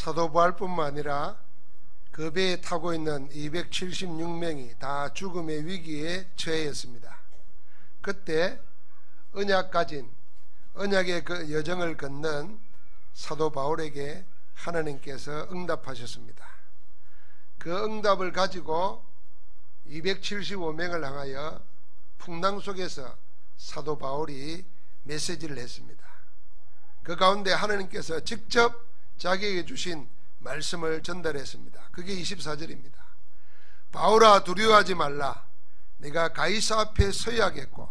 사도 바울뿐만 아니라 그 배에 타고 있는 276명이 다 죽음의 위기에 처해있습니다. 그때 언약 가진 언약의 그 여정을 걷는 사도 바울에게 하나님께서 응답하셨습니다. 그 응답을 가지고 275명을 향하여 풍랑 속에서 사도 바울이 메시지를 했습니다. 그 가운데 하나님께서 직접 자기에게 주신 말씀을 전달했습니다. 그게 24절입니다. 바울아, 두려워하지 말라. 네가 가이사 앞에 서야겠고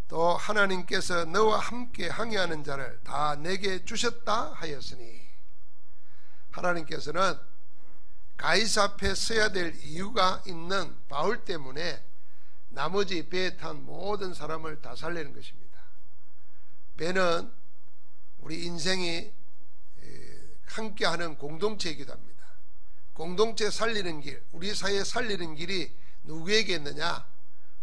또 하나님께서 너와 함께 항해하는 자를 다 내게 주셨다 하였으니, 하나님께서는 가이사 앞에 서야 될 이유가 있는 바울 때문에 나머지 배에 탄 모든 사람을 다 살리는 것입니다. 배는 우리 인생이 함께하는 공동체이기도 합니다. 공동체 살리는 길, 우리 사회 살리는 길이 누구에게 있느냐?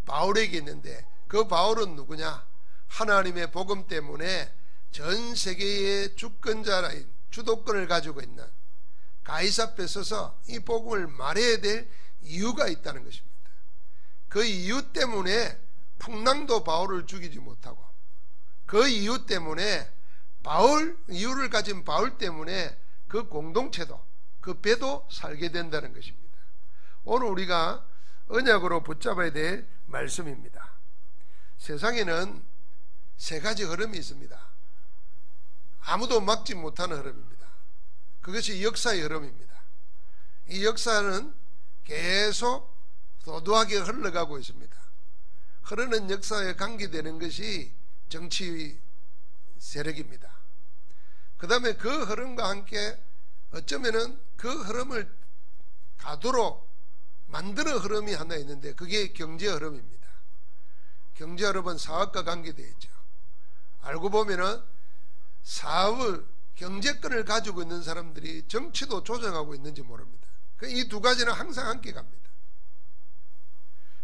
바울에게 있는데, 그 바울은 누구냐? 하나님의 복음 때문에 전 세계의 주권자라인 주도권을 가지고 있는 가이사 앞에 서서 이 복음을 말해야 될 이유가 있다는 것입니다. 그 이유 때문에 풍랑도 바울을 죽이지 못하고, 그 이유 때문에 이유를 가진 바울 때문에 그 공동체도, 그 배도 살게 된다는 것입니다. 오늘 우리가 언약으로 붙잡아야 될 말씀입니다. 세상에는 세 가지 흐름이 있습니다. 아무도 막지 못하는 흐름입니다. 그것이 역사의 흐름입니다. 이 역사는 계속 도도하게 흘러가고 있습니다. 흐르는 역사에 관계되는 것이 정치 세력입니다. 그 다음에 그 흐름과 함께 어쩌면은 그 흐름을 가도록 만드는 흐름이 하나 있는데, 그게 경제 흐름입니다. 경제 흐름은 사업과 관계되어 있죠. 알고 보면은 사업을, 경제권을 가지고 있는 사람들이 정치도 조정하고 있는지 모릅니다. 이 두 가지는 항상 함께 갑니다.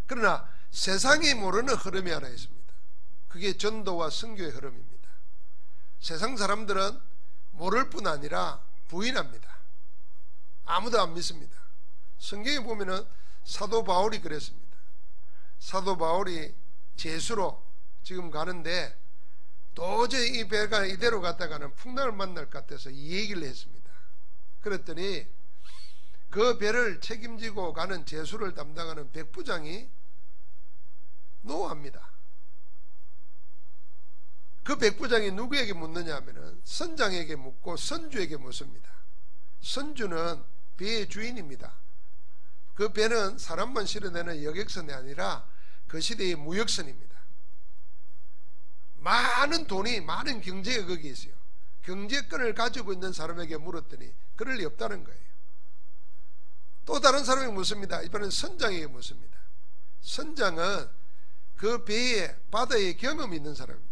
그러나 세상이 모르는 흐름이 하나 있습니다. 그게 전도와 선교의 흐름입니다. 세상 사람들은 모를 뿐 아니라 부인합니다. 아무도 안 믿습니다. 성경에 보면은 사도 바울이 그랬습니다. 사도 바울이 제수로 지금 가는데 도저히 이 배가 이대로 갔다가는 풍랑을 만날 것 같아서 이 얘기를 했습니다. 그랬더니 그 배를 책임지고 가는 제수를 담당하는 백부장이 노합니다. 그 백부장이 누구에게 묻느냐 하면은 선장에게 묻고 선주에게 묻습니다. 선주는 배의 주인입니다. 그 배는 사람만 실어내는 여객선이 아니라 그 시대의 무역선입니다. 많은 돈이, 많은 경제가 거기에 있어요. 경제권을 가지고 있는 사람에게 물었더니 그럴 리 없다는 거예요. 또 다른 사람이 묻습니다. 이번엔 선장에게 묻습니다. 선장은 그 배에, 바다에 경험이 있는 사람입니다.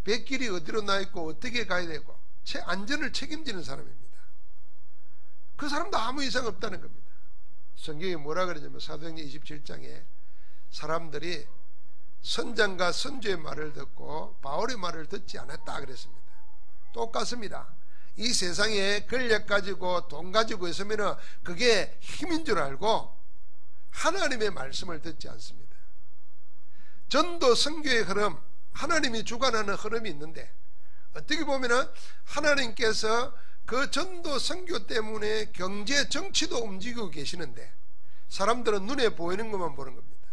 배길이 어디로 나 있고 어떻게 가야 되고 안전을 책임지는 사람입니다. 그 사람도 아무 이상 없다는 겁니다. 성경이 뭐라 그러냐면 사도행전 27장에 사람들이 선장과 선주의 말을 듣고 바울의 말을 듣지 않았다 그랬습니다. 똑같습니다. 이 세상에 권력 가지고 돈 가지고 있으면 그게 힘인 줄 알고 하나님의 말씀을 듣지 않습니다. 전도 선교의 흐름, 하나님이 주관하는 흐름이 있는데, 어떻게 보면은 하나님께서 그 전도 선교 때문에 경제 정치도 움직이고 계시는데 사람들은 눈에 보이는 것만 보는 겁니다.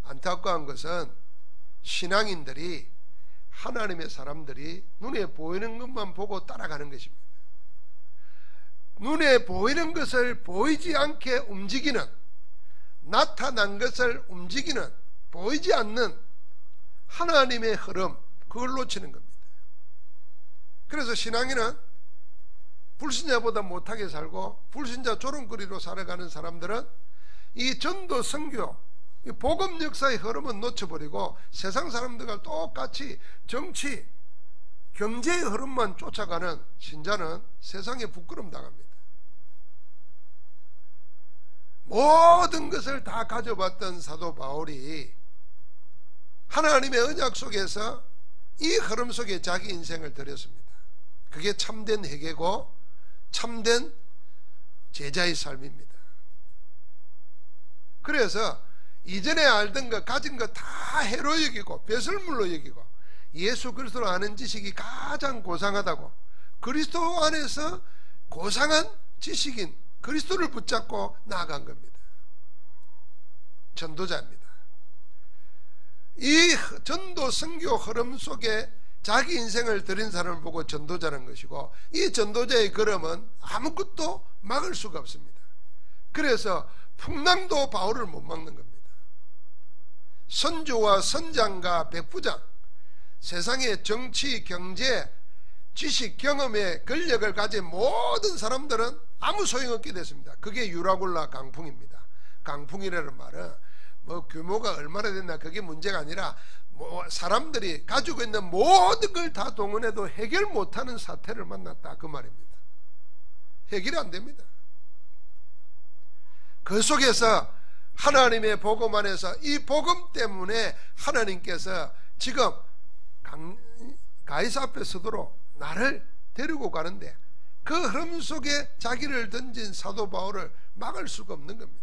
안타까운 것은 신앙인들이, 하나님의 사람들이 눈에 보이는 것만 보고 따라가는 것입니다. 눈에 보이는 것을 보이지 않게 움직이는, 나타난 것을 움직이는, 보이지 않는 하나님의 흐름, 그걸 놓치는 겁니다. 그래서 신앙인은 불신자보다 못하게 살고 불신자 조롱거리로 살아가는 사람들은 이 전도 선교, 이 복음 역사의 흐름은 놓쳐버리고 세상 사람들과 똑같이 정치, 경제의 흐름만 쫓아가는 신자는 세상에 부끄럼 당합니다. 모든 것을 다 가져봤던 사도 바울이 하나님의 언약 속에서 이 흐름 속에 자기 인생을 들였습니다. 그게 참된 회개고 참된 제자의 삶입니다. 그래서 이전에 알던 것, 가진 것 다 해로 여기고 배설물로 여기고 예수 그리스도를 아는 지식이 가장 고상하다고, 그리스도 안에서 고상한 지식인 그리스도를 붙잡고 나아간 겁니다. 전도자입니다. 이 전도 선교 흐름 속에 자기 인생을 들인 사람을 보고 전도자라는 것이고, 이 전도자의 걸음은 아무것도 막을 수가 없습니다. 그래서 풍랑도 바울을 못 막는 겁니다. 선조와 선장과 백부장, 세상의 정치, 경제, 지식, 경험의 권력을 가진 모든 사람들은 아무 소용없게 됐습니다. 그게 유라굴라 강풍입니다. 강풍이라는 말은 뭐 규모가 얼마나 됐나 그게 문제가 아니라 뭐 사람들이 가지고 있는 모든 걸 다 동원해도 해결 못하는 사태를 만났다, 그 말입니다. 해결이 안 됩니다. 그 속에서 하나님의 복음 안에서 이 복음 때문에 하나님께서 지금 가이사 앞에 서도록 나를 데리고 가는데, 그 흐름 속에 자기를 던진 사도 바울을 막을 수가 없는 겁니다.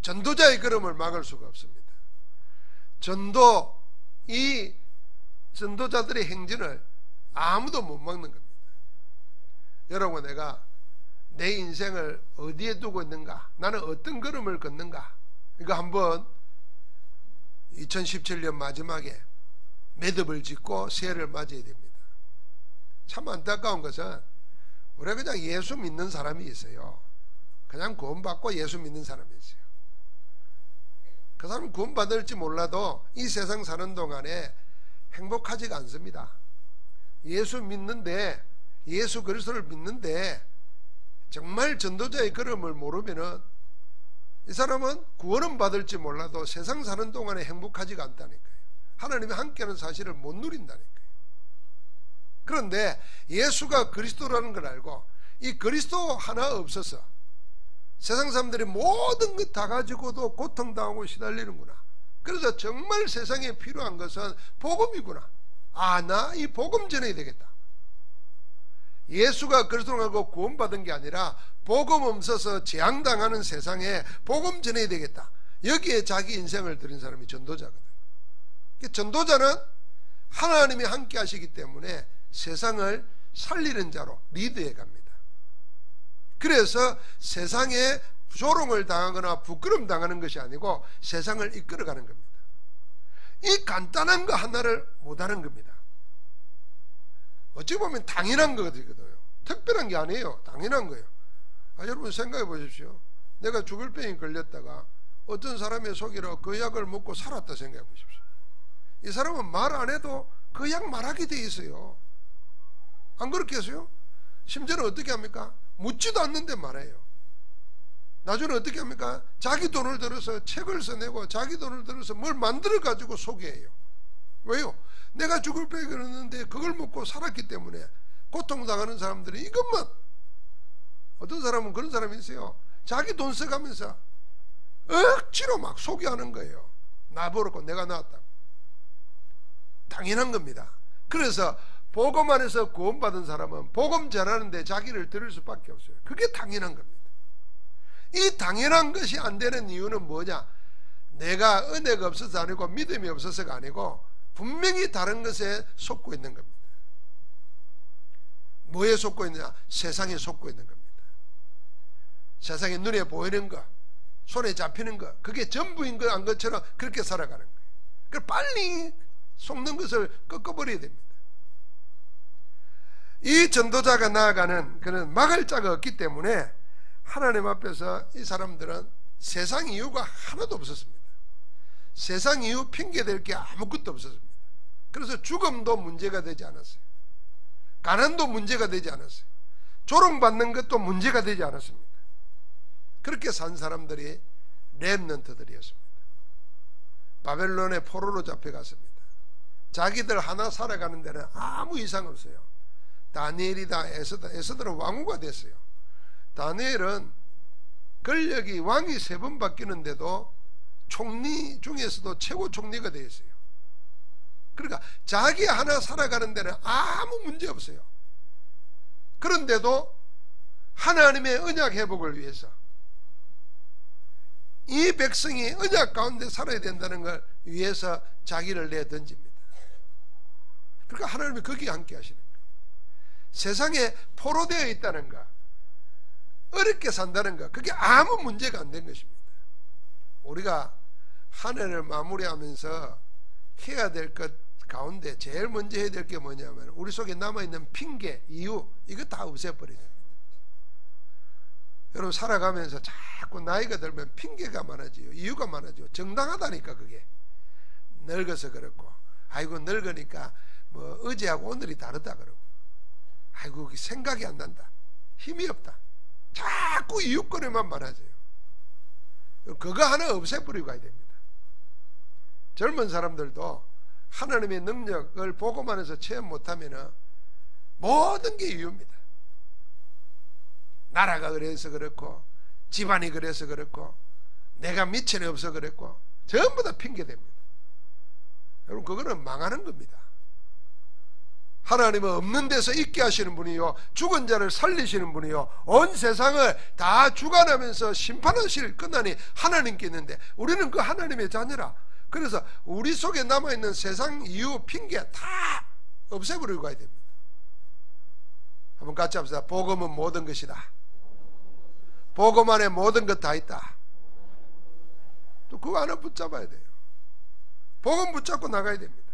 전도자의 걸음을 막을 수가 없습니다. 이 전도자들의 행진을 아무도 못 막는 겁니다. 여러분, 내가 내 인생을 어디에 두고 있는가, 나는 어떤 걸음을 걷는가, 이거 한번 2017년 마지막에 매듭을 짓고 새해를 맞이해야 됩니다. 참 안타까운 것은 우리가 그냥 예수 믿는 사람이 있어요. 그냥 구원받고 예수 믿는 사람이 있어요. 그 사람은 구원받을지 몰라도 이 세상 사는 동안에 행복하지가 않습니다. 예수 믿는데, 예수 그리스도를 믿는데 정말 전도자의 걸음을 모르면은 이 사람은 구원은 받을지 몰라도 세상 사는 동안에 행복하지가 않다니까요. 하나님이 함께하는 사실을 못 누린다니까요. 그런데 예수가 그리스도라는 걸 알고 이 그리스도 하나 없어서 세상 사람들이 모든 것 다 가지고도 고통당하고 시달리는구나. 그래서 정말 세상에 필요한 것은 복음이구나. 아, 나 이 복음 전해야 되겠다. 예수가 그리스도를 알고 구원받은 게 아니라 복음 없어서 재앙당하는 세상에 복음 전해야 되겠다. 여기에 자기 인생을 들인 사람이 전도자거든. 전도자는 하나님이 함께 하시기 때문에 세상을 살리는 자로 리드해 갑니다. 그래서 세상에 조롱을 당하거나 부끄럼 당하는 것이 아니고 세상을 이끌어가는 겁니다. 이 간단한 거 하나를 못하는 겁니다. 어찌 보면 당연한 거거든요. 특별한 게 아니에요. 당연한 거예요. 여러분 생각해 보십시오. 내가 죽을 병에 걸렸다가 어떤 사람의 속이로 그 약을 먹고 살았다 생각해 보십시오. 이 사람은 말 안 해도 그 약 말하게 돼 있어요. 안 그렇겠어요? 심지어는 어떻게 합니까? 묻지도 않는데 말해요. 나중에 어떻게 합니까? 자기 돈을 들어서 책을 써내고 자기 돈을 들어서 뭘 만들어 가지고 소개해요. 왜요? 내가 죽을 병에 걸렸는데 그걸 먹고 살았기 때문에. 고통당하는 사람들이 이것만, 어떤 사람은 그런 사람이 있어요. 자기 돈 써가면서 억지로 막 소개하는 거예요. 나보고 내가 나왔다고. 당연한 겁니다. 그래서 복음 안에서 구원받은 사람은 복음 전하는데 자기를 들을 수밖에 없어요. 그게 당연한 겁니다. 이 당연한 것이 안 되는 이유는 뭐냐? 내가 은혜가 없어서 아니고 믿음이 없어서가 아니고 분명히 다른 것에 속고 있는 겁니다. 뭐에 속고 있느냐? 세상에 속고 있는 겁니다. 세상에 눈에 보이는 것, 손에 잡히는 것, 그게 전부인 것 안 것처럼 그렇게 살아가는 거예요. 그래서 빨리 속는 것을 꺾어버려야 됩니다. 이 전도자가 나아가는 그는 막을 자가 없기 때문에 하나님 앞에서 이 사람들은 세상 이유가 하나도 없었습니다. 세상 이유 핑계댈 게 아무것도 없었습니다. 그래서 죽음도 문제가 되지 않았어요. 가난도 문제가 되지 않았어요. 조롱받는 것도 문제가 되지 않았습니다. 그렇게 산 사람들이 렘넌트들이었습니다. 바벨론의 포로로 잡혀갔습니다. 자기들 하나 살아가는 데는 아무 이상 없어요. 다니엘이다, 에스더는 왕후가 됐어요. 다니엘은 권력이 왕이 3번 바뀌는데도 총리 중에서도 최고 총리가 되어 있어요. 그러니까 자기 하나 살아가는 데는 아무 문제 없어요. 그런데도 하나님의 언약 회복을 위해서 이 백성이 언약 가운데 살아야 된다는 걸 위해서 자기를 내던집니다. 그러니까 하나님이 거기에 함께 하시는 거예요. 세상에 포로되어 있다는 것, 어렵게 산다는 것, 그게 아무 문제가 안 된 것입니다. 우리가 한 해를 마무리하면서 해야 될 것 가운데 제일 먼저 해야 될 게 뭐냐면 우리 속에 남아있는 핑계, 이유, 이거 다 없애버려야 됩니다. 여러분 살아가면서 자꾸 나이가 들면 핑계가 많아지요. 이유가 많아지요. 정당하다니까. 그게 늙어서 그렇고, 아이고 늙으니까 뭐 어제하고 오늘이 다르다 그러고, 아이고 생각이 안 난다, 힘이 없다, 자꾸 이유거리만 많아져요. 그거 하나 없애버리고 가야 됩니다. 젊은 사람들도 하나님의 능력을 보고만 해서 체험 못하면 모든 게 이유입니다. 나라가 그래서 그렇고, 집안이 그래서 그렇고, 내가 미천이 없어 그랬고, 전부 다 핑계됩니다. 여러분 그거는 망하는 겁니다. 하나님은 없는 데서 있게 하시는 분이요, 죽은 자를 살리시는 분이요, 온 세상을 다 주관하면서 심판하실 끝나니 하나님께 있는데, 우리는 그 하나님의 자녀라. 그래서 우리 속에 남아있는 세상 이유, 핑계 다 없애버리고 가야 됩니다. 한번 같이 합시다. 복음은 모든 것이다. 복음 안에 모든 것 다 있다. 또 그거 하나 붙잡아야 돼요. 복음 붙잡고 나가야 됩니다.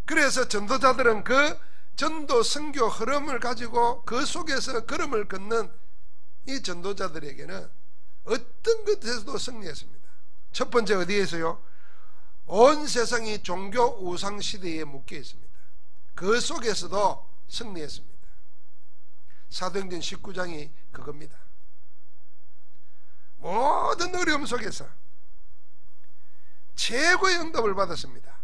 그래서 전도자들은 그 전도 선교 흐름을 가지고 그 속에서 걸음을 걷는 이 전도자들에게는 어떤 것에서도 승리했습니다. 첫 번째 어디에서요? 온 세상이 종교 우상 시대에 묶여 있습니다. 그 속에서도 승리했습니다. 사도행전 19장이 그겁니다. 모든 어려움 속에서 최고의 응답을 받았습니다.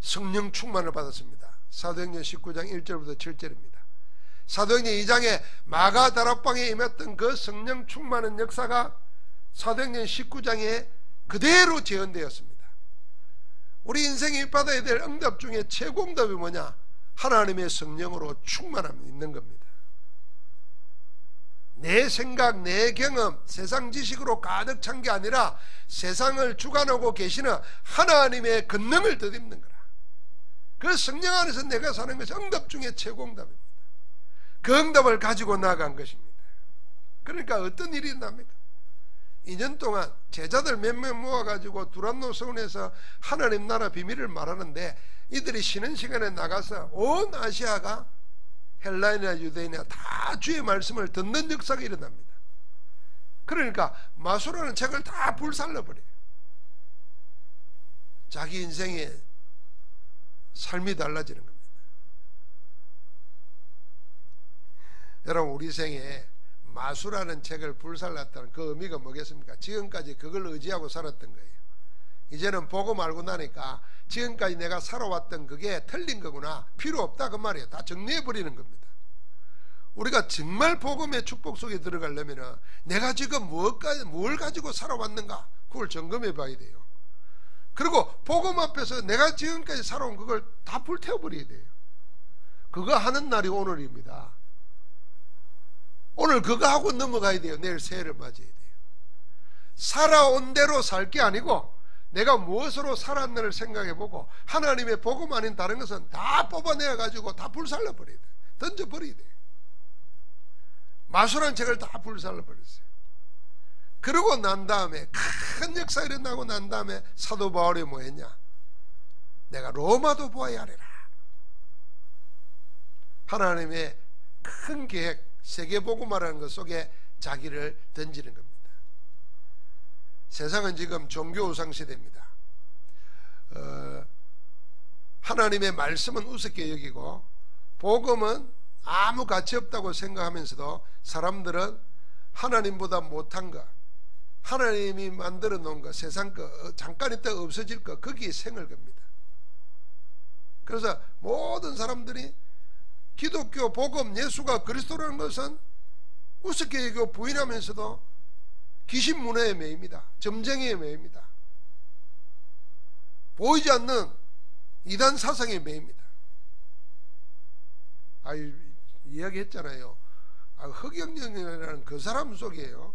성령 충만을 받았습니다. 사도행전 19장 1절부터 7절입니다. 사도행전 2장에 마가 다락방에 임했던 그 성령 충만한 역사가 사도행전 19장에 그대로 재현되었습니다. 우리 인생이 받아야 될 응답 중에 최고 응답이 뭐냐? 하나님의 성령으로 충만함이 있는 겁니다. 내 생각, 내 경험, 세상 지식으로 가득 찬 게 아니라 세상을 주관하고 계시는 하나님의 권능을 덧입는 거라. 그 성령 안에서 내가 사는 것이 응답 중에 최고 응답입니다. 그 응답을 가지고 나간 것입니다. 그러니까 어떤 일이 납니까? 2년 동안 제자들 몇 명 모아가지고 두란노 성원에서 하나님 나라 비밀을 말하는데, 이들이 쉬는 시간에 나가서 온 아시아가 헬라인이나 유대인이나 다 주의 말씀을 듣는 역사가 일어납니다. 그러니까 마술하는 책을 다 불살라버려요. 자기 인생의 삶이 달라지는 겁니다. 여러분 우리 생에 마술하는 책을 불살랐다는 그 의미가 뭐겠습니까? 지금까지 그걸 의지하고 살았던 거예요. 이제는 보고 말고 나니까 지금까지 내가 살아왔던 그게 틀린 거구나, 필요 없다 그 말이에요. 다 정리해버리는 겁니다. 우리가 정말 복음의 축복 속에 들어가려면 내가 지금 뭘 가지고 살아왔는가, 그걸 점검해 봐야 돼요. 그리고 복음 앞에서 내가 지금까지 살아온 그걸 다 불태워버려야 돼요. 그거 하는 날이 오늘입니다. 오늘 그거 하고 넘어가야 돼요. 내일 새해를 맞이해야 돼요. 살아온 대로 살 게 아니고 내가 무엇으로 살았는지를 생각해보고 하나님의 복음 아닌 다른 것은 다 뽑아내가지고 다 불살라버려야 돼요. 던져버려야 돼요. 마술한 책을 다 불살라버렸어요. 그러고 난 다음에 큰 역사 일어나고 난 다음에 사도 바울이 뭐 했냐? 내가 로마도 보아야 하리라. 하나님의 큰 계획, 세계복음화라는 것 속에 자기를 던지는 겁니다. 세상은 지금 종교우상 시대입니다. 하나님의 말씀은 우습게 여기고 복음은 아무 가치 없다고 생각하면서도 사람들은 하나님보다 못한 것, 하나님이 만들어 놓은 것, 세상 것, 잠깐 있다가 없어질 것, 거기에 생을 겁니다. 그래서 모든 사람들이 기독교 복음, 예수가 그리스도라는 것은 우습게 여기고 부인하면서도 귀신 문화에 매입니다. 점쟁이에 매입니다. 보이지 않는 이단 사상에 매입니다. 이야기했잖아요. 허경영이라는 그 사람 속이에요.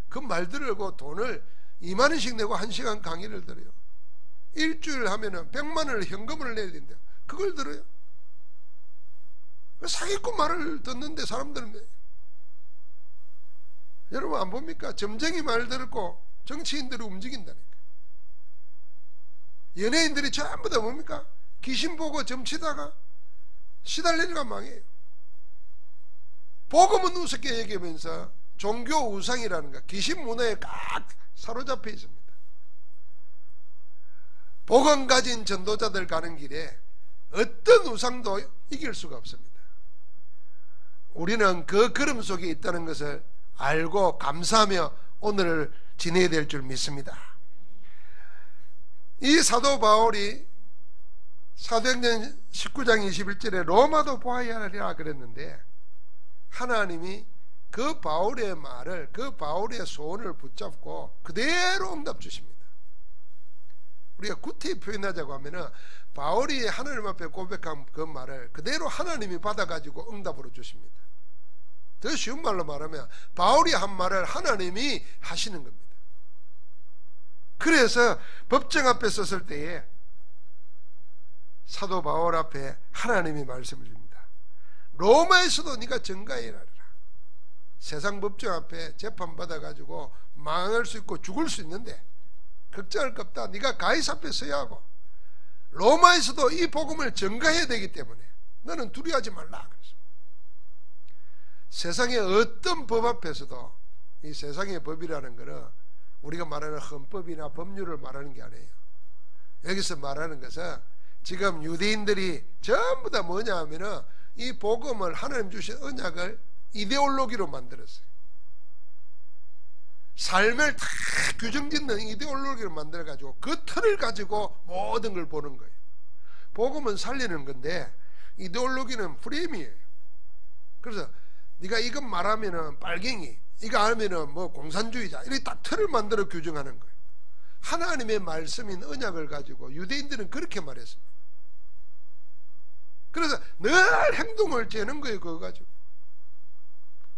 그 말 들으려고 돈을 2만 원씩 내고 1시간 강의를 들어요. 일주일 하면은 100만 원을 현금을 내야 된대요. 그걸 들어요. 사기꾼 말을 듣는데 사람들은, 여러분 안 봅니까? 점쟁이 말 듣고 정치인들이 움직인다니까. 연예인들이 전부 다 뭡니까? 귀신 보고 점치다가 시달리니까 망해요. 복음은 우습게 얘기하면서 종교 우상이라는 거, 귀신 문화에 꽉 사로잡혀 있습니다. 복음 가진 전도자들 가는 길에 어떤 우상도 이길 수가 없습니다. 우리는 그 걸음 속에 있다는 것을 알고 감사하며 오늘을 지내야 될 줄 믿습니다. 이 사도 바울이 사도행전 19장 21절에 로마도 보아야 하리라 그랬는데, 하나님이 그 바울의 말을, 그 바울의 소원을 붙잡고 그대로 응답 주십니다. 우리가 구태히 표현하자고 하면은 바울이 하나님 앞에 고백한 그 말을 그대로 하나님이 받아가지고 응답으로 주십니다. 더 쉬운 말로 말하면 바울이 한 말을 하나님이 하시는 겁니다. 그래서 법정 앞에 섰을 때에 사도 바울 앞에 하나님이 말씀을 줍니다. 로마에서도 네가 증거해라. 세상 법정 앞에 재판받아가지고 망할 수 있고 죽을 수 있는데 걱정할 것 없다. 네가 가이사 앞에 서야 하고 로마에서도 이 복음을 증거해야 되기 때문에 너는 두려워하지 말라. 세상의 어떤 법 앞에서도, 이 세상의 법이라는 것은 우리가 말하는 헌법이나 법률을 말하는 게 아니에요. 여기서 말하는 것은 지금 유대인들이 전부 다 뭐냐 하면은 이 복음을, 하나님 주신 언약을 이데올로기로 만들었어요. 삶을 다 규정짓는 이데올로기로 만들어가지고 그 틀을 가지고 모든 걸 보는 거예요. 복음은 살리는 건데 이데올로기는 프레임이에요. 그래서 네가 이것 말하면은 빨갱이, 이거 알면은 뭐 공산주의자, 이렇게 딱 틀을 만들어 규정하는 거예요. 하나님의 말씀인 언약을 가지고 유대인들은 그렇게 말했습니다. 그래서 늘 행동을 재는 거예요. 그거 가지고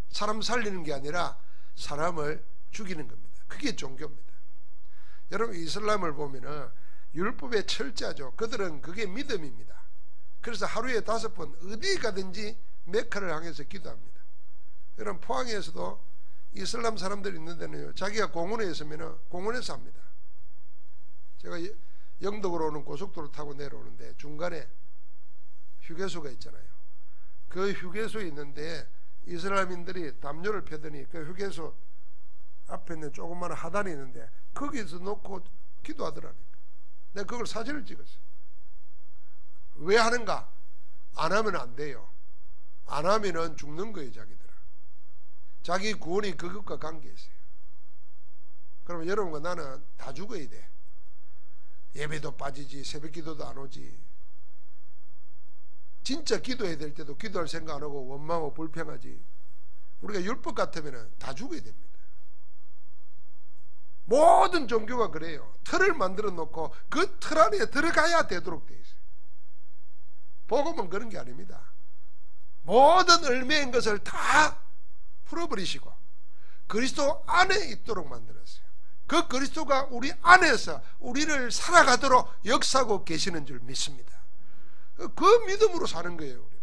사람 살리는 게 아니라 사람을 죽이는 겁니다. 그게 종교입니다. 여러분 이슬람을 보면은 율법에 철저하죠. 그들은 그게 믿음입니다. 그래서 하루에 5번 어디 가든지 메카를 향해서 기도합니다. 여러분 포항에서도 이슬람 사람들이 있는 데는요, 자기가 공원에 있으면 공원에서 합니다. 제가 영덕으로 오는 고속도로 타고 내려오는데 중간에 휴게소가 있잖아요. 그 휴게소에 있는데 이슬람인들이 담요를 펴더니 그 휴게소 앞에 있는 조그마한 하단이 있는데 거기서 놓고 기도하더라니까. 내가 그걸 사진을 찍었어요. 왜 하는가? 안 하면 안 돼요. 안 하면은 죽는 거예요. 자기들은. 자기 구원이 그것과 관계 있어요. 그러면 여러분과 나는 다 죽어야 돼. 예배도 빠지지, 새벽 기도도 안 오지. 진짜 기도해야 될 때도 기도할 생각 안 하고 원망하고 불평하지. 우리가 율법 같으면 다 죽어야 됩니다. 모든 종교가 그래요. 틀을 만들어 놓고 그 틀 안에 들어가야 되도록 되어 있어요. 복음은 그런 게 아닙니다. 모든 얼매인 것을 다 풀어버리시고 그리스도 안에 있도록 만들었어요. 그 그리스도가 우리 안에서 우리를 살아가도록 역사하고 계시는 줄 믿습니다. 그 믿음으로 사는 거예요. 우리는.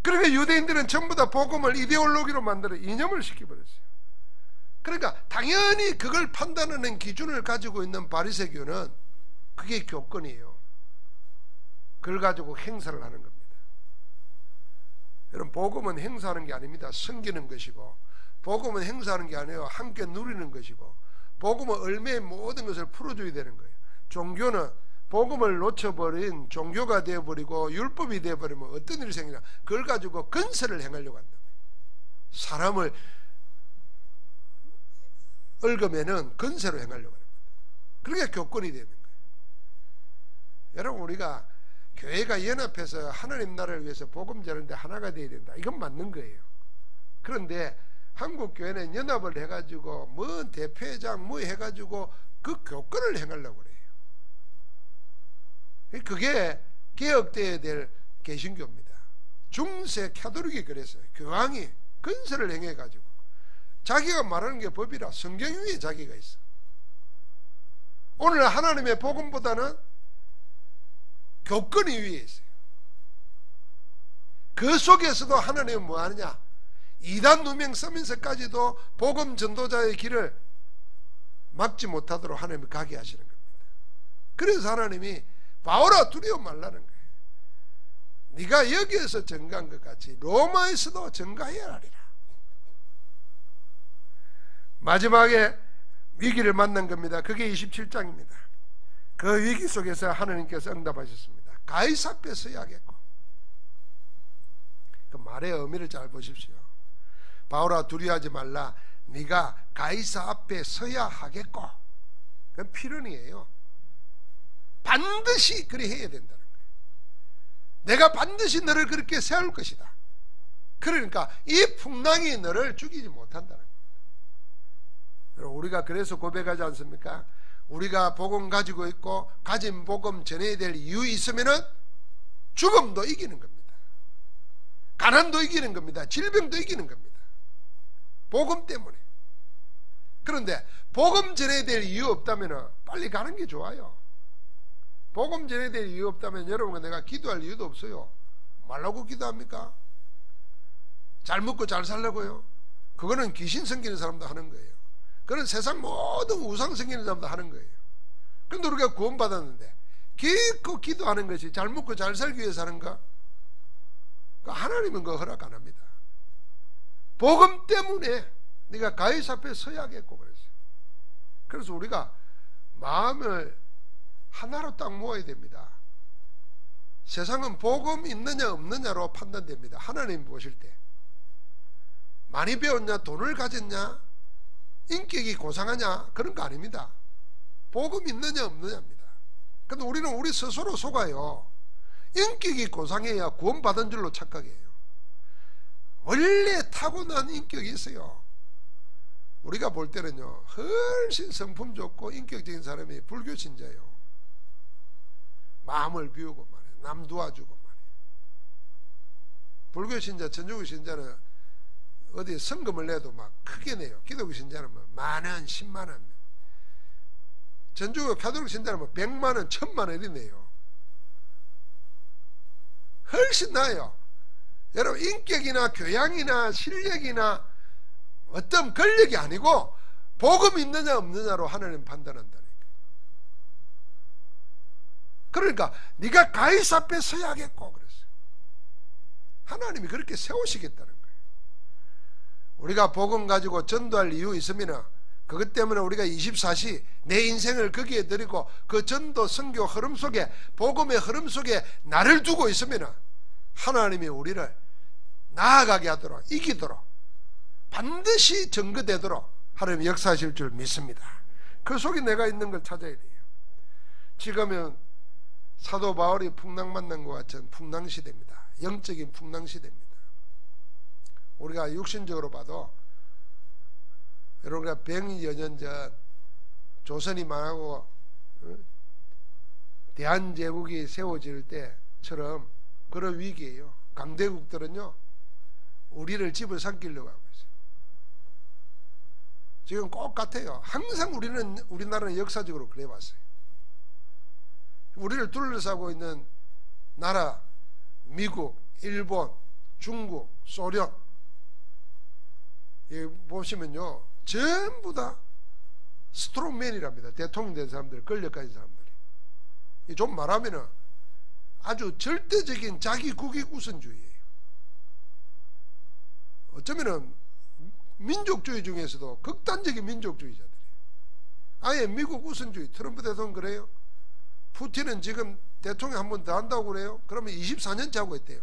그러니까 유대인들은 전부 다 복음을 이데올로기로 만들어 이념을 시켜버렸어요. 그러니까 당연히 그걸 판단하는 기준을 가지고 있는 바리새교는 그게 교권이에요. 그걸 가지고 행사를 하는 겁니다. 여러분 복음은 행사하는 게 아닙니다. 섬기는 것이고, 복음은 행사하는 게 아니에요. 함께 누리는 것이고, 복음은 얼매의 모든 것을 풀어줘야 되는 거예요. 종교는 복음을 놓쳐버린 종교가 되어버리고 율법이 되어버리면 어떤 일이 생기냐, 그걸 가지고 건설을 행하려고 한다. 사람을 얽으면은 건설을 행하려고 합니다. 그러니까 교권이 되는 거예요. 여러분 우리가 교회가 연합해서 하나님 나라를 위해서 복음 전하는데 하나가 되어야 된다. 이건 맞는 거예요. 그런데 한국 교회는 연합을 해가지고 뭐 대표회장 뭐 해가지고 그 교권을 행하려고 그래요. 그게 개혁되어야 될 개신교입니다. 중세 캐톨릭이 그랬어요. 교황이 근세를 행해가지고 자기가 말하는 게 법이라 성경 위에 자기가 있어. 오늘 하나님의 복음보다는 교권이 위에 있어요. 그 속에서도 하나님은 뭐 하느냐, 이단 누명 쓰면서까지도 복음 전도자의 길을 막지 못하도록 하나님이 가게 하시는 겁니다. 그래서 하나님이 바울아 두려워 말라는 거예요. 네가 여기에서 증거한 것 같이 로마에서도 증거해야 하리라. 마지막에 위기를 만난 겁니다. 그게 27장입니다. 그 위기 속에서 하나님께서 응답하셨습니다. 가이사 앞에 서야 하겠고. 그 말의 의미를 잘 보십시오. 바울아 두려워하지 말라. 네가 가이사 앞에 서야 하겠고. 그건 필연이에요. 반드시 그리 해야 된다는 거예요. 내가 반드시 너를 그렇게 세울 것이다. 그러니까 이 풍랑이 너를 죽이지 못한다는 거예요. 우리가 그래서 고백하지 않습니까? 우리가 복음 가지고 있고 가진 복음 전해야 될 이유 있으면은 죽음도 이기는 겁니다. 가난도 이기는 겁니다. 질병도 이기는 겁니다. 복음 때문에. 그런데 복음 전해야 될 이유 없다면 빨리 가는 게 좋아요. 복음 전해야 될 이유 없다면 여러분과 내가 기도할 이유도 없어요. 말라고 기도합니까? 잘 먹고 잘 살려고요? 그거는 귀신 섬기는 사람도 하는 거예요. 그건 세상 모든 우상 섬기는 사람도 하는 거예요. 그런데 우리가 구원받았는데 기껏 기도하는 것이 잘 먹고 잘 살기 위해서 하는가? 하나님은 그거 허락 안 합니다. 복음 때문에 네가 가이사 앞에 서야겠고 그랬어요. 그래서 우리가 마음을 하나로 딱 모아야 됩니다. 세상은 복음 있느냐 없느냐로 판단됩니다. 하나님 보실 때 많이 배웠냐, 돈을 가졌냐, 인격이 고상하냐, 그런 거 아닙니다. 복음 있느냐 없느냐입니다. 근데 우리는 우리 스스로 속아요. 인격이 고상해야 구원받은 줄로 착각해요. 원래 타고난 인격이 있어요. 우리가 볼 때는요, 훨씬 성품 좋고 인격적인 사람이 불교 신자예요. 마음을 비우고 말이에요. 남 도와주고 말이에요. 불교 신자, 천주교 신자는 어디 성금을 내도 막 크게 내요. 기독교 신자는 뭐 만원, 10만원. 전주교 가톨릭 신자는 뭐 100만원, 1000만원이 내요. 훨씬 나아요. 여러분, 인격이나 교양이나 실력이나 어떤 권력이 아니고 복음 있느냐 없느냐로 하나님 판단한다니까. 그러니까 네가 가이사 앞에 서야겠고 그랬어요. 하나님이 그렇게 세우시겠다는 거예요. 우리가 복음 가지고 전도할 이유 있으면 그것 때문에 우리가 24시 내 인생을 거기에 드리고 그 전도 선교 흐름 속에, 복음의 흐름 속에 나를 두고 있으면 하나님이 우리를 나아가게 하도록, 이기도록, 반드시 증거되도록 하나님이 역사하실 줄 믿습니다. 그 속에 내가 있는 걸 찾아야 돼요. 지금은 사도 바울이 풍랑 만난 것 같은 풍랑 시대입니다. 영적인 풍랑 시대입니다. 우리가 육신적으로 봐도 여러분가 100여 년 전 조선이 망하고 대한제국이 세워질 때처럼 그런 위기예요. 강대국들은요, 우리를 집을 삼키려고 하고 있어요. 지금 꼭 같아요. 항상 우리나라는 역사적으로 그래 왔어요. 우리를 둘러싸고 있는 나라, 미국, 일본, 중국, 소련, 여기 보시면요, 전부 다 스트롱맨이랍니다. 대통령 된 사람들, 권력가진 사람들이. 좀 말하면 아주 절대적인 자기 국익 우선주의예요. 어쩌면 민족주의 중에서도 극단적인 민족주의자들이에요. 아예 미국 우선주의. 트럼프 대통령 그래요. 푸틴은 지금 대통령 한 번 더 한다고 그래요. 그러면 24년째 하고 있대요.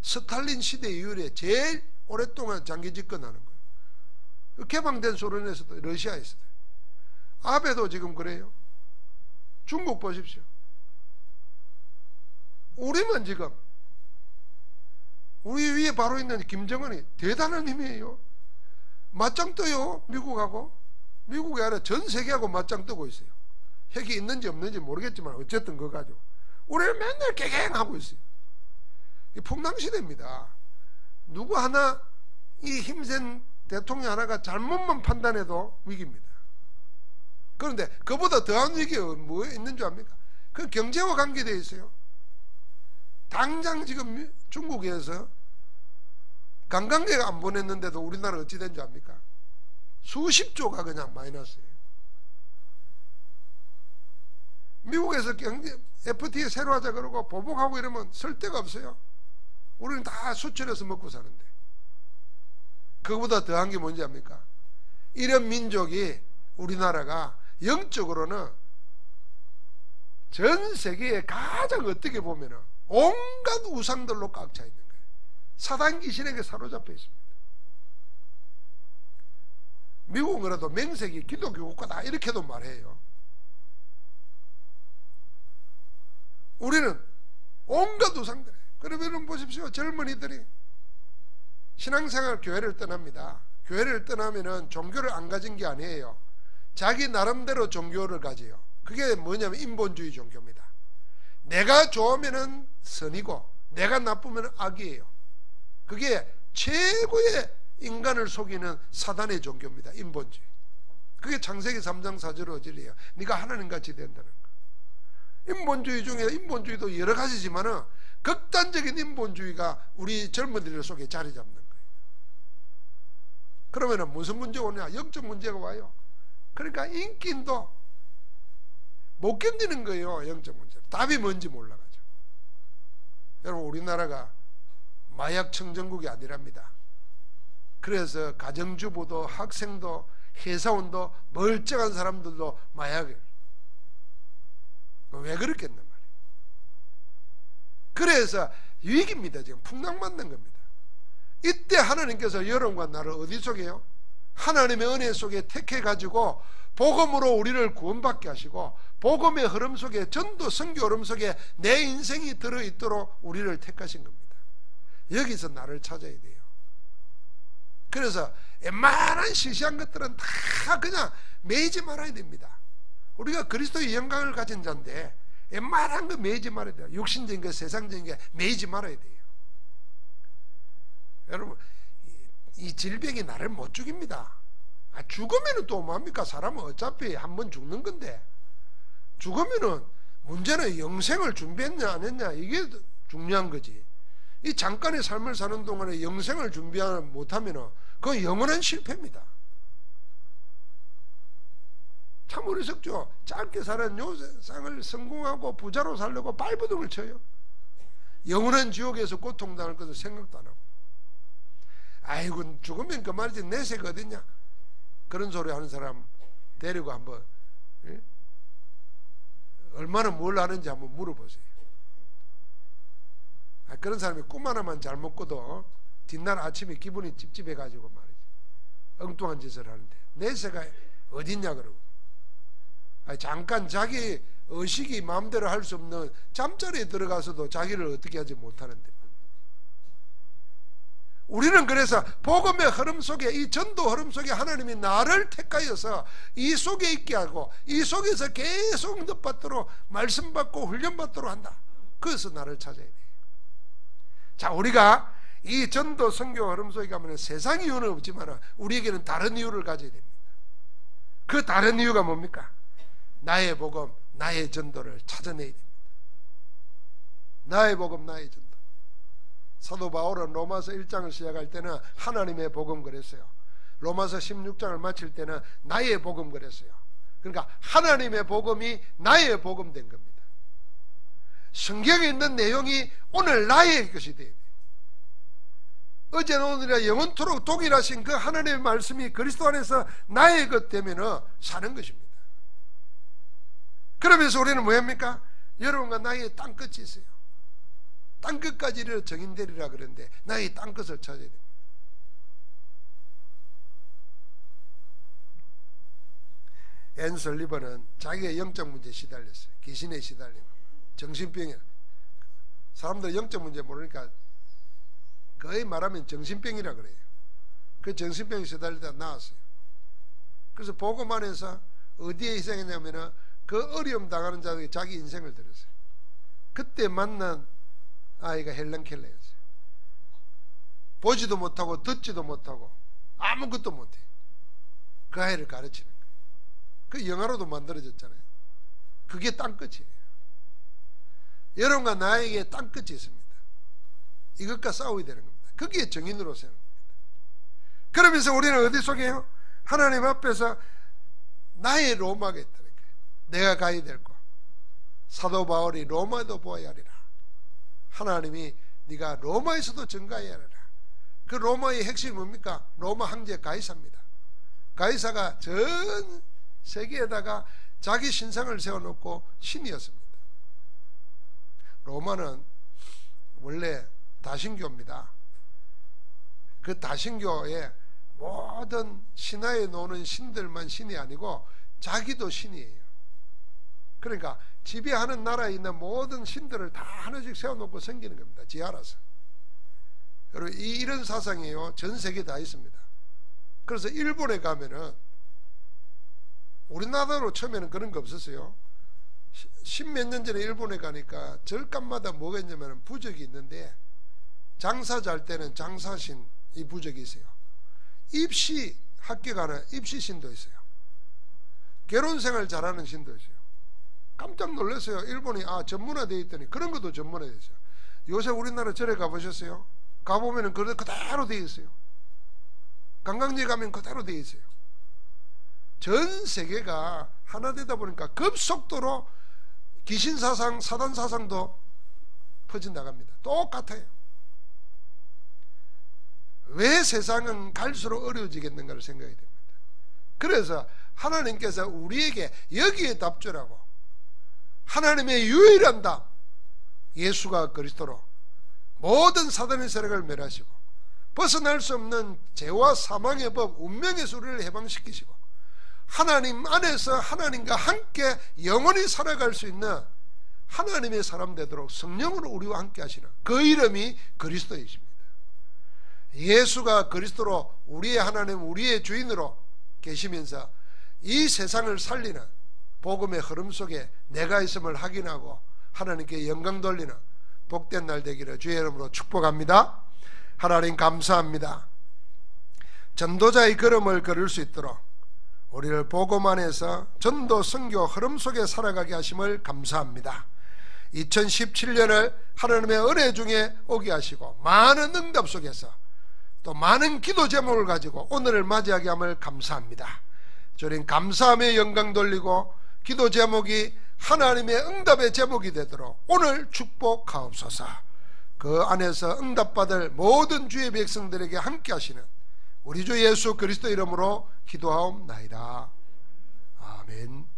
스탈린 시대 이후에 제일 오랫동안 장기 집권하는 거예요. 개방된 소련에서도, 러시아에서도. 아베도 지금 그래요. 중국 보십시오. 우리만 지금, 우리 위에 바로 있는 김정은이 대단한 힘이에요. 맞짱 떠요. 미국하고. 미국이 아니라 전 세계하고 맞짱 뜨고 있어요. 핵이 있는지 없는지 모르겠지만 어쨌든 그거 가지고 우리는 맨날 개갱하고 있어요. 이 풍랑시대입니다. 누구 하나 이 힘센 대통령 하나가 잘못만 판단해도 위기입니다. 그런데 그보다 더한 위기가 뭐에 있는 줄 압니까? 그 경제와 관계되어 있어요. 당장 지금 중국에서 관광객 안 보냈는데도 우리나라 어찌 된 줄 압니까? 수십조가 그냥 마이너스예요. 미국에서 경제 FTA 새로 하자 그러고 보복하고 이러면 쓸 데가 없어요. 우리는 다 수출해서 먹고 사는데. 그거보다 더한 게 뭔지 압니까? 이런 민족이 우리나라가 영적으로는 전 세계에 가장 어떻게 보면 온갖 우상들로 꽉 차 있는 거예요. 사단 귀신에게 사로잡혀 있습니다. 미국은 그래도 맹세기 기독교 국가다 이렇게도 말해요. 우리는 온갖 우상들. 그러면 보십시오. 젊은이들이 신앙생활 교회를 떠납니다. 교회를 떠나면은 종교를 안 가진 게 아니에요. 자기 나름대로 종교를 가져요. 그게 뭐냐면 인본주의 종교입니다. 내가 좋으면은 선이고 내가 나쁘면 악이에요. 그게 최고의 인간을 속이는 사단의 종교입니다. 인본주의. 그게 창세기 3장 4절 어질이에요. 네가 하나님같이 된다는 거. 인본주의 중에 인본주의도 여러 가지지만은 극단적인 인본주의가 우리 젊은이들 속에 자리 잡는 거예요. 그러면은 무슨 문제가 오냐? 영적 문제가 와요. 그러니까 인기인도 못 견디는 거예요. 영적 문제. 답이 뭔지 몰라가지고. 여러분 우리나라가 마약 청정국이 아니랍니다. 그래서 가정주부도 학생도 회사원도 멀쩡한 사람들도 마약을. 왜 그렇겠단 말이에요. 그래서 위기입니다. 지금 풍랑맞는 겁니다. 이때 하나님께서 여러분과 나를 어디 속에요? 하나님의 은혜 속에 택해가지고 복음으로 우리를 구원받게 하시고 복음의 흐름 속에 전도 선교 흐름 속에 내 인생이 들어있도록 우리를 택하신 겁니다. 여기서 나를 찾아야 돼요. 그래서 웬만한 시시한 것들은 다 그냥 매이지 말아야 됩니다. 우리가 그리스도의 영광을 가진 자인데 웬만한 거 매이지 말아야 돼요. 육신적인 거 세상적인 게 매이지 말아야 돼요. 여러분 이 질병이 나를 못 죽입니다. 죽으면 또 뭐합니까? 사람은 어차피 한 번 죽는 건데 죽으면은 문제는 영생을 준비했냐 안 했냐 이게 중요한 거지. 이 잠깐의 삶을 사는 동안에 영생을 준비 못하면은 그건 영원한 실패입니다. 참 어리석죠. 짧게 사는 요 세상을 성공하고 부자로 살려고 발버둥을 쳐요. 영원한 지옥에서 고통당할 것을 생각도 안 하고. 아이고 죽으면 그만이지 내세가 어딨냐. 그런 소리 하는 사람 데리고 한번 얼마나 뭘 아는지 한번 물어보세요. 그런 사람이 꿈 하나만 잘못 꿔도 뒷날 아침에 기분이 찝찝해가지고 말이지 엉뚱한 짓을 하는데 내세가 어딨냐 그러고 잠깐 자기 의식이 마음대로 할 수 없는 잠자리에 들어가서도 자기를 어떻게 하지 못하는데 우리는 그래서 복음의 흐름 속에 이 전도 흐름 속에 하나님이 나를 택하여서 이 속에 있게 하고 이 속에서 계속 응답받도록 말씀받고 훈련받도록 한다. 그래서 나를 찾아야 돼요. 자 우리가 이 전도 선교 흐름 속에 가면 세상 이유는 없지만 우리에게는 다른 이유를 가져야 됩니다. 그 다른 이유가 뭡니까? 나의 복음, 나의 전도를 찾아내야 됩니다. 나의 복음, 나의 전도. 사도 바울은 로마서 1장을 시작할 때는 하나님의 복음 그랬어요. 로마서 16장을 마칠 때는 나의 복음 그랬어요. 그러니까 하나님의 복음이 나의 복음 된 겁니다. 성경에 있는 내용이 오늘 나의 것이 돼야 돼요. 어제나 오늘이나 영원토록 동일하신 그 하나님의 말씀이 그리스도 안에서 나의 것 되면 사는 것입니다. 그러면서 우리는 뭐합니까? 여러분과 나의 땅끝이 있어요. 땅끝까지 이르러 정인되리라 그러는데 나의 땅끝을 찾아야 됩니다. 앤 설리번은 자기가 영적 문제에 시달렸어요. 귀신에 시달리고 정신병이야. 사람들 영적 문제 모르니까 거의 말하면 정신병이라 그래요. 그 정신병에 시달리다 나왔어요. 그래서 복음 안에서 어디에 희생했냐면은 그 어려움 당하는 자들에게 자기 인생을 들었어요. 그때 만난 아이가 헬런 켈러였어요. 보지도 못하고 듣지도 못하고 아무것도 못해. 그 아이를 가르치는 거예요. 그 영화로도 만들어졌잖아요. 그게 땅끝이에요. 여러분과 나에게 땅끝이 있습니다. 이것과 싸워야 되는 겁니다. 그게 정인으로 세는 겁니다. 그러면서 우리는 어디 속에요? 하나님 앞에서 나의 로마가 있다는 거예요. 내가 가야 될 곳. 사도 바울이 로마도 보아야 하리라. 하나님이 네가 로마에서도 증거해야 하리라. 그 로마의 핵심이 뭡니까? 로마 황제 가이사입니다. 가이사가 전 세계에다가 자기 신상을 세워놓고 신이었습니다. 로마는 원래 다신교입니다. 그 다신교의 모든 신화에 나오는 신들만 신이 아니고 자기도 신이에요. 그러니까 지배하는 나라에 있는 모든 신들을 다 하나씩 세워놓고 섬기는 겁니다. 지 알아서. 여러분, 이런 사상이에요. 전 세계에 다 있습니다. 그래서 일본에 가면은, 우리나라로 처음에는 그런 거 없었어요. 십몇 년 전에 일본에 가니까 절간마다 뭐가 있냐면 부적이 있는데, 장사 잘 때는 장사신 이 부적이 있어요. 입시 합격하는 입시신도 있어요. 결혼생활 잘하는 신도 있어요. 깜짝 놀랐어요. 일본이 전문화되어 있더니 그런 것도 전문화되어 있어요. 요새 우리나라 절에 가보셨어요? 가보면 그대로 되어 있어요. 관광지 가면 그대로 되어 있어요. 전 세계가 하나 되다 보니까 급속도로 귀신사상, 사단사상도 퍼져나갑니다. 똑같아요. 왜 세상은 갈수록 어려워지겠는가를 생각이 됩니다. 그래서 하나님께서 우리에게 여기에 답주라고, 하나님의 유일한 답, 예수가 그리스도로 모든 사단의 세력을 멸하시고 벗어날 수 없는 죄와 사망의 법, 운명의 수리를 해방시키시고 하나님 안에서 하나님과 함께 영원히 살아갈 수 있는 하나님의 사람 되도록 성령으로 우리와 함께 하시는 그 이름이 그리스도이십니다. 예수가 그리스도로 우리의 하나님, 우리의 주인으로 계시면서 이 세상을 살리는 복음의 흐름 속에 내가 있음을 확인하고 하나님께 영광 돌리는 복된 날 되기를 주의 이름으로 축복합니다. 하나님 감사합니다. 전도자의 걸음을 걸을 수 있도록 우리를 복음 안에서 전도 선교 흐름 속에 살아가게 하심을 감사합니다. 2017년을 하나님의 은혜 중에 오게 하시고 많은 응답 속에서 또 많은 기도 제목을 가지고 오늘을 맞이하게 함을 감사합니다. 저는 감사함의 영광 돌리고 기도 제목이 하나님의 응답의 제목이 되도록 오늘 축복하옵소서. 그 안에서 응답받을 모든 주의 백성들에게 함께 하시는 우리 주 예수 그리스도 이름으로 기도하옵나이다. 아멘.